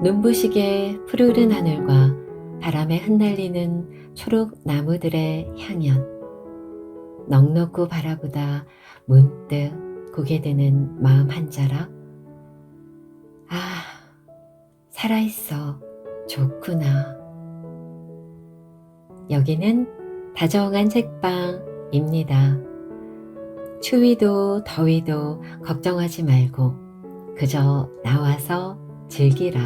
눈부시게 푸르른 하늘과 바람에 흩날리는 초록 나무들의 향연, 넋놓고 바라보다 문득 고개 드는 마음 한 자락. 아, 살아있어 좋구나. 여기는 다정한 책방입니다. 추위도 더위도 걱정하지 말고 그저 나와서 즐기라.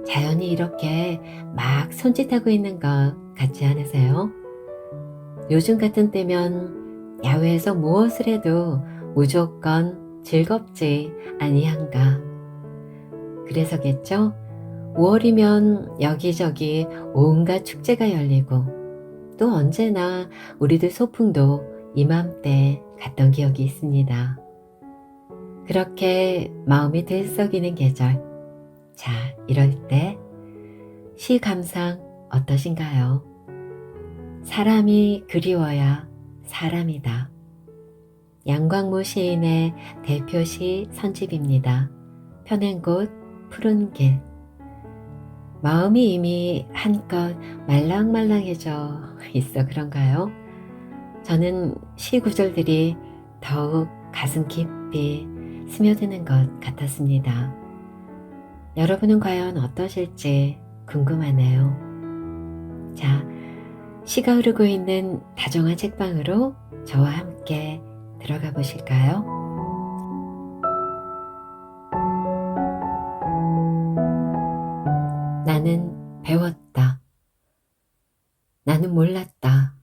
자연이 이렇게 막 손짓하고 있는 것 같지 않으세요? 요즘 같은 때면 야외에서 무엇을 해도 무조건 즐겁지 아니한가. 그래서겠죠? 5월이면 여기저기 온갖 축제가 열리고 또 언제나 우리들 소풍도 이맘때 갔던 기억이 있습니다. 그렇게 마음이 들썩이는 계절. 자, 이럴 때 시 감상 어떠신가요? 사람이 그리워야 사람이다. 양광무 시인의 대표시 선집입니다. 펴낸 곳 푸른 길. 마음이 이미 한껏 말랑말랑해져 있어 그런가요? 저는 시 구절들이 더욱 가슴 깊이 스며드는 것 같았습니다. 여러분은 과연 어떠실지 궁금하네요. 자, 시가 흐르고 있는 다정한 책방으로 저와 함께 들어가 보실까요? 나는 배웠다. 나는 몰랐다.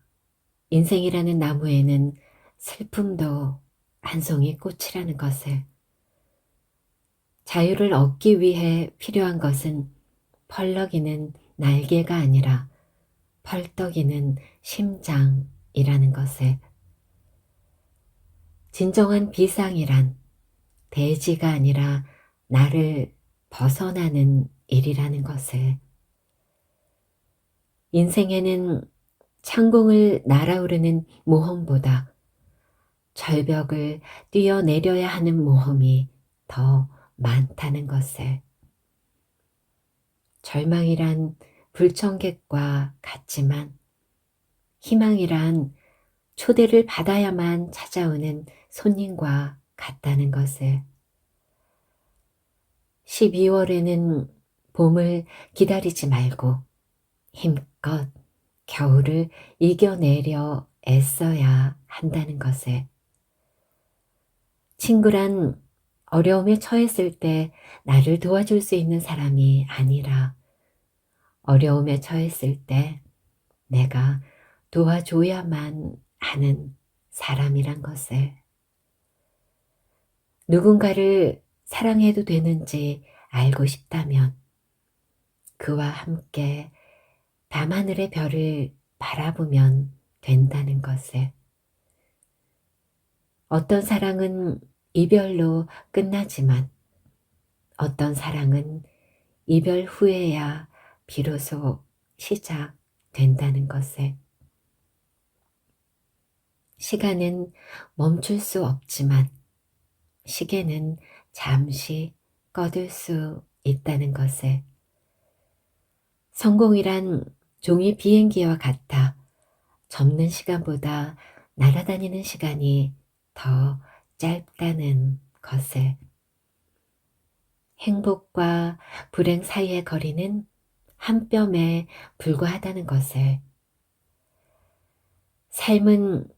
인생이라는 나무에는 슬픔도 한 송이 꽃이라는 것을. 자유를 얻기 위해 필요한 것은 펄럭이는 날개가 아니라 펄떡이는 심장이라는 것을. 진정한 비상이란 대지가 아니라 나를 벗어나는 일이라는 것을. 인생에는 창공을 날아오르는 모험보다 절벽을 뛰어내려야 하는 모험이 더 많다는 것을. 절망이란 불청객과 같지만 희망이란 초대를 받아야만 찾아오는 손님과 같다는 것을. 12월에는 봄을 기다리지 말고 힘껏 겨울을 이겨내려 애써야 한다는 것을. 친구란 어려움에 처했을 때 나를 도와줄 수 있는 사람이 아니라 어려움에 처했을 때 내가 도와줘야만 하는 사람이란 것을. 누군가를 사랑해도 되는지 알고 싶다면 그와 함께 밤하늘의 별을 바라보면 된다는 것을. 어떤 사랑은 이별로 끝나지만 어떤 사랑은 이별 후에야 비로소 시작된다는 것을. 시간은 멈출 수 없지만 시계는 잠시 꺼둘 수 있다는 것을. 성공이란 종이 비행기와 같아 접는 시간보다 날아다니는 시간이 더 짧다는 것을. 행복과 불행 사이의 거리는 한 뼘에 불과하다는 것을. 삶은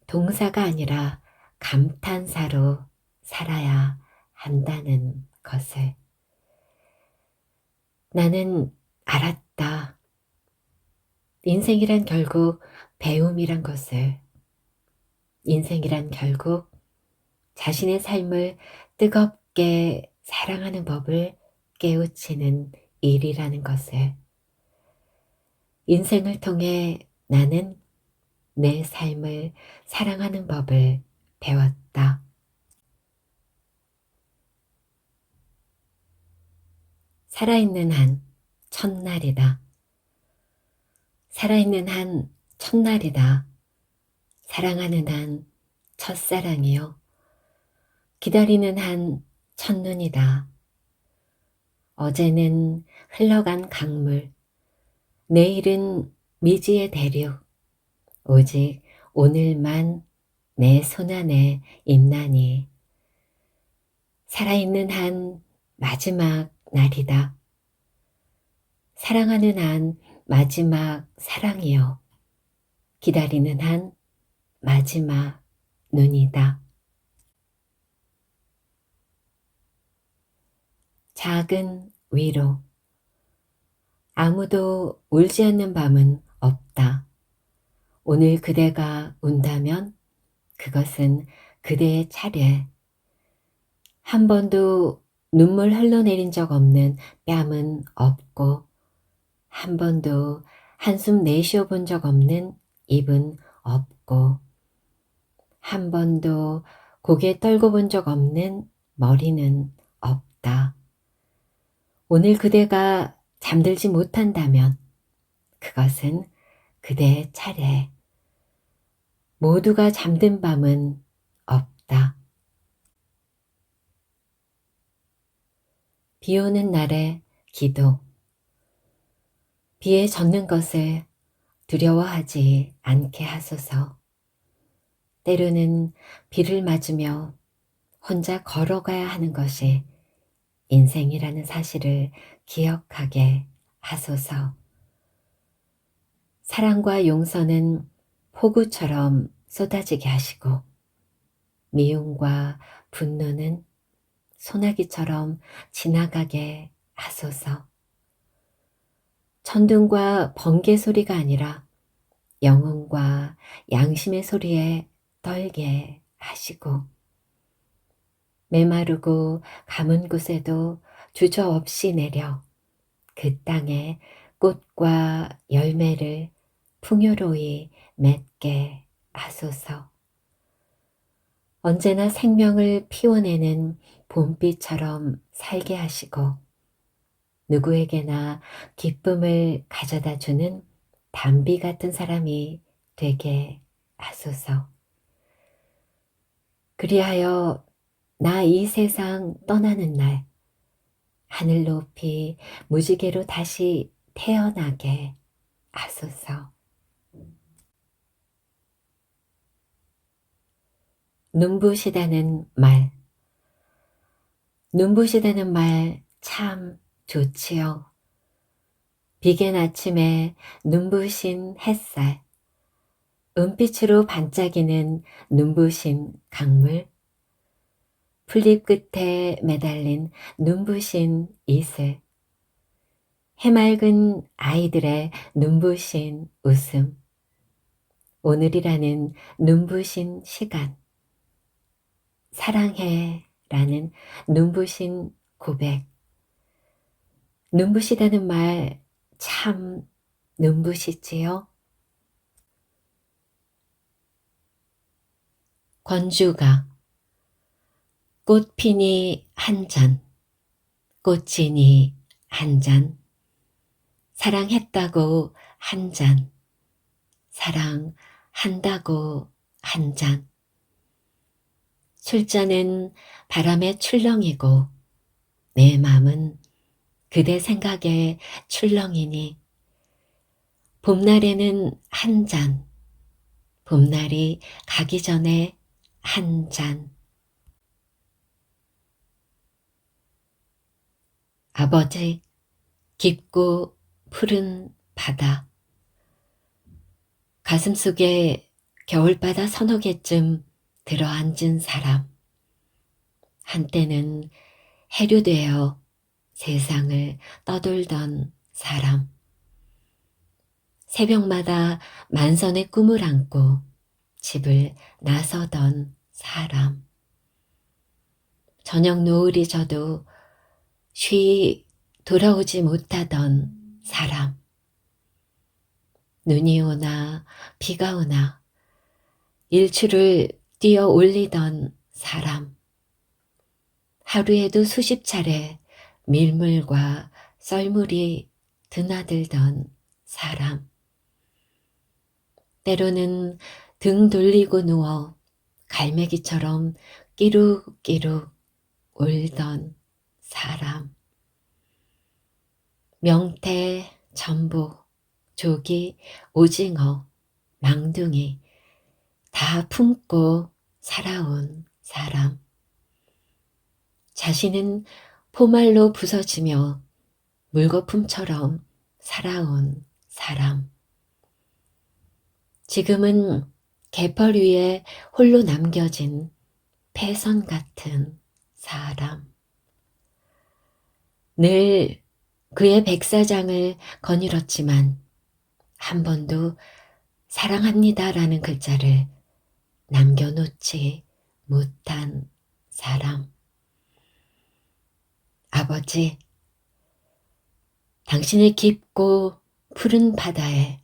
동사가 아니라 감탄사로 살아야 한다는 것을. 나는 알았다. 인생이란 결국 배움이란 것을. 인생이란 결국 자신의 삶을 뜨겁게 사랑하는 법을 깨우치는 일이라는 것을. 인생을 통해 나는 내 삶을 사랑하는 법을 배웠다. 살아있는 한 첫날이다. 살아있는 한 첫날이다. 사랑하는 한 첫사랑이요. 기다리는 한 첫눈이다. 어제는 흘러간 강물, 내일은 미지의 대륙, 오직 오늘만 내 손안에 있나니. 살아있는 한 마지막 날이다. 사랑하는 한 마지막 사랑이요. 기다리는 한 마지막 눈이다. 작은 위로. 아무도 울지 않는 밤은 없다. 오늘 그대가 운다면 그것은 그대의 차례. 한 번도 눈물 흘러내린 적 없는 뺨은 없고, 한 번도 한숨 내쉬어 본 적 없는 입은 없고, 한 번도 고개 떨고 본 적 없는 머리는 없다. 오늘 그대가 잠들지 못한다면 그것은 그대의 차례. 모두가 잠든 밤은 없다. 비 오는 날의 기도. 비에 젖는 것을 두려워하지 않게 하소서. 때로는 비를 맞으며 혼자 걸어가야 하는 것이 인생이라는 사실을 기억하게 하소서. 사랑과 용서는 폭우처럼 쏟아지게 하시고, 미움과 분노는 소나기처럼 지나가게 하소서. 천둥과 번개 소리가 아니라 영혼과 양심의 소리에 떨게 하시고, 메마르고 가문 곳에도 주저없이 내려 그 땅에 꽃과 열매를 풍요로이 맺게 하소서. 언제나 생명을 피워내는 봄비처럼 살게 하시고, 누구에게나 기쁨을 가져다 주는 담비 같은 사람이 되게 하소서. 그리하여 나 이 세상 떠나는 날, 하늘 높이 무지개로 다시 태어나게 하소서. 눈부시다는 말. 눈부시다는 말 참 좋지요. 비겐 아침에 눈부신 햇살, 은빛으로 반짝이는 눈부신 강물, 풀잎 끝에 매달린 눈부신 이슬, 해맑은 아이들의 눈부신 웃음, 오늘이라는 눈부신 시간, 사랑해 라는 눈부신 고백. 눈부시다는 말 참 눈부시지요? 권주가. 꽃 피니 한 잔, 꽃이니 한 잔, 사랑했다고 한 잔, 사랑한다고 한 잔. 술잔은 바람의 출렁이고 내 맘은 그대 생각에 출렁이니, 봄날에는 한 잔, 봄날이 가기 전에 한 잔. 아버지, 깊고 푸른 바다. 가슴속에 겨울바다 서너 개쯤 들어앉은 사람. 한때는 해류되어 세상을 떠돌던 사람. 새벽마다 만선의 꿈을 안고 집을 나서던 사람. 저녁 노을이 져도 쉬이 돌아오지 못하던 사람. 눈이 오나 비가 오나 일출을 뛰어 올리던 사람. 하루에도 수십 차례 밀물과 썰물이 드나들던 사람. 때로는 등 돌리고 누워 갈매기처럼 끼룩끼룩 울던 사람. 명태, 전복, 조기, 오징어, 망둥이 다 품고 살아온 사람. 자신은 포말로 부서지며 물거품처럼 살아온 사람. 지금은 갯벌 위에 홀로 남겨진 폐선 같은 사람. 늘 그의 백사장을 거닐었지만 한 번도 사랑합니다라는 글자를 남겨놓지 못한 사람. 아버지, 당신의 깊고 푸른 바다에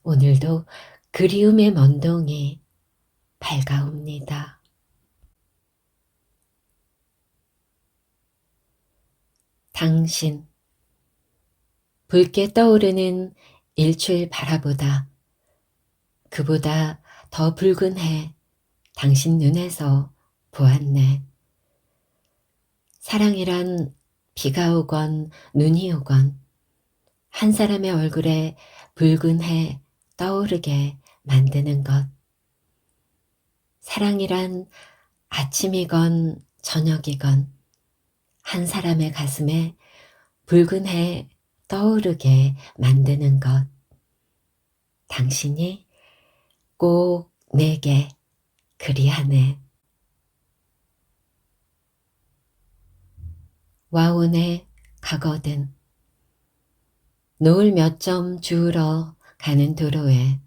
오늘도 그리움의 먼동이 밝아옵니다. 당신, 붉게 떠오르는 일출 바라보다 그보다 더 붉은 해 당신 눈에서 보았네. 사랑이란 비가 오건 눈이 오건 한 사람의 얼굴에 붉은 해 떠오르게 만드는 것. 사랑이란 아침이건 저녁이건 한 사람의 가슴에 붉은 해 떠오르게 만드는 것. 당신이 꼭 내게 그리하네. 와온에 가거든. 노을 몇 점 주우러 가는 도로에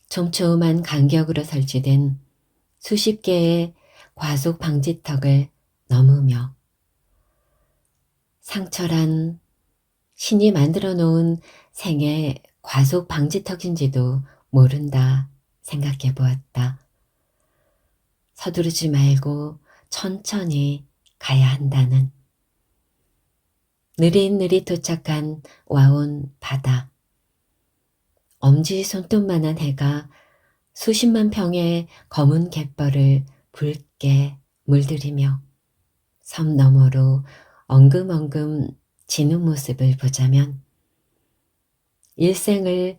촘촘한 간격으로 설치된 수십 개의 과속 방지턱을 넘으며 상처란 신이 만들어 놓은 생의 과속 방지턱인지도 모른다 생각해 보았다. 서두르지 말고 천천히 가야 한다는. 느릿느릿 도착한 와온 바다. 엄지 손톱만한 해가 수십만 평의 검은 갯벌을 붉게 물들이며 섬 너머로 엉금엉금 지는 모습을 보자면 일생을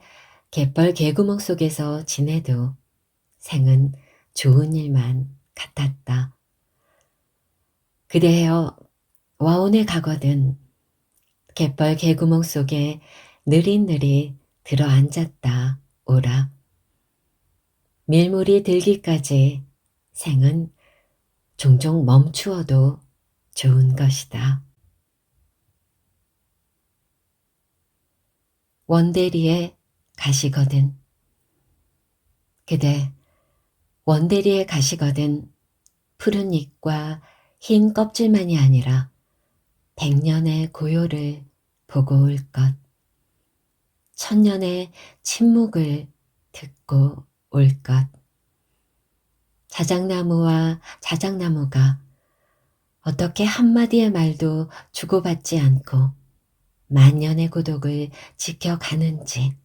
갯벌 개구멍 속에서 지내도 생은 좋은 일만 같았다. 그대여 와온에 가거든 갯벌 개구멍 속에 느릿느릿 들어앉았다 오라. 밀물이 들기까지 생은 종종 멈추어도 좋은 것이다. 원대리에 가시거든. 그대 원대리에 가시거든 푸른 잎과 흰 껍질만이 아니라 100년의 고요를 보고 올 것. 1000년의 침묵을 듣고 올 것. 자작나무와 자작나무가 어떻게 한마디의 말도 주고받지 않고 만년의 고독을 지켜가는지.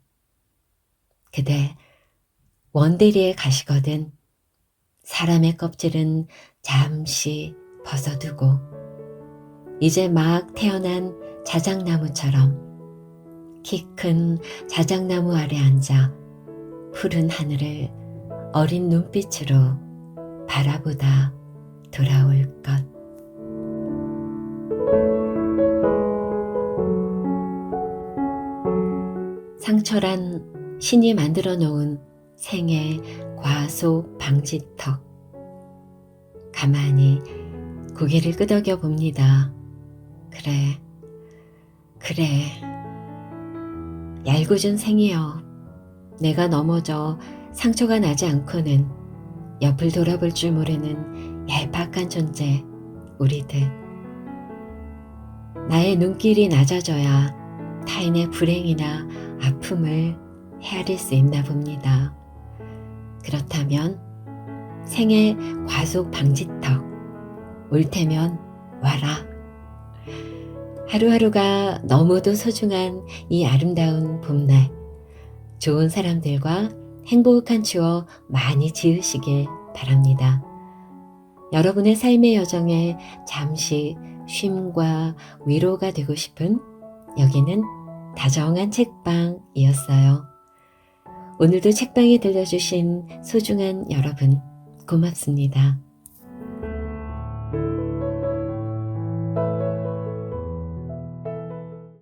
그대 원대리에 가시거든 사람의 껍질은 잠시 벗어두고 이제 막 태어난 자작나무처럼 키 큰 자작나무 아래 앉아 푸른 하늘을 어린 눈빛으로 바라보다 돌아올 것. 상처란 신이 만들어 놓은 생의 과속 방지턱. 가만히 고개를 끄덕여 봅니다. 그래, 그래. 얄궂은 생이여. 내가 넘어져 상처가 나지 않고는 옆을 돌아볼 줄 모르는 얄팍한 존재, 우리들. 나의 눈길이 낮아져야 타인의 불행이나 아픔을 헤아릴 수 있나 봅니다. 그렇다면 생의 과속 방지턱, 올 테면 와라. 하루하루가 너무도 소중한 이 아름다운 봄날, 좋은 사람들과 행복한 추억 많이 지으시길 바랍니다. 여러분의 삶의 여정에 잠시 쉼과 위로가 되고 싶은 여기는 다정한 책방이었어요. 오늘도 책방에 들려주신 소중한 여러분, 고맙습니다.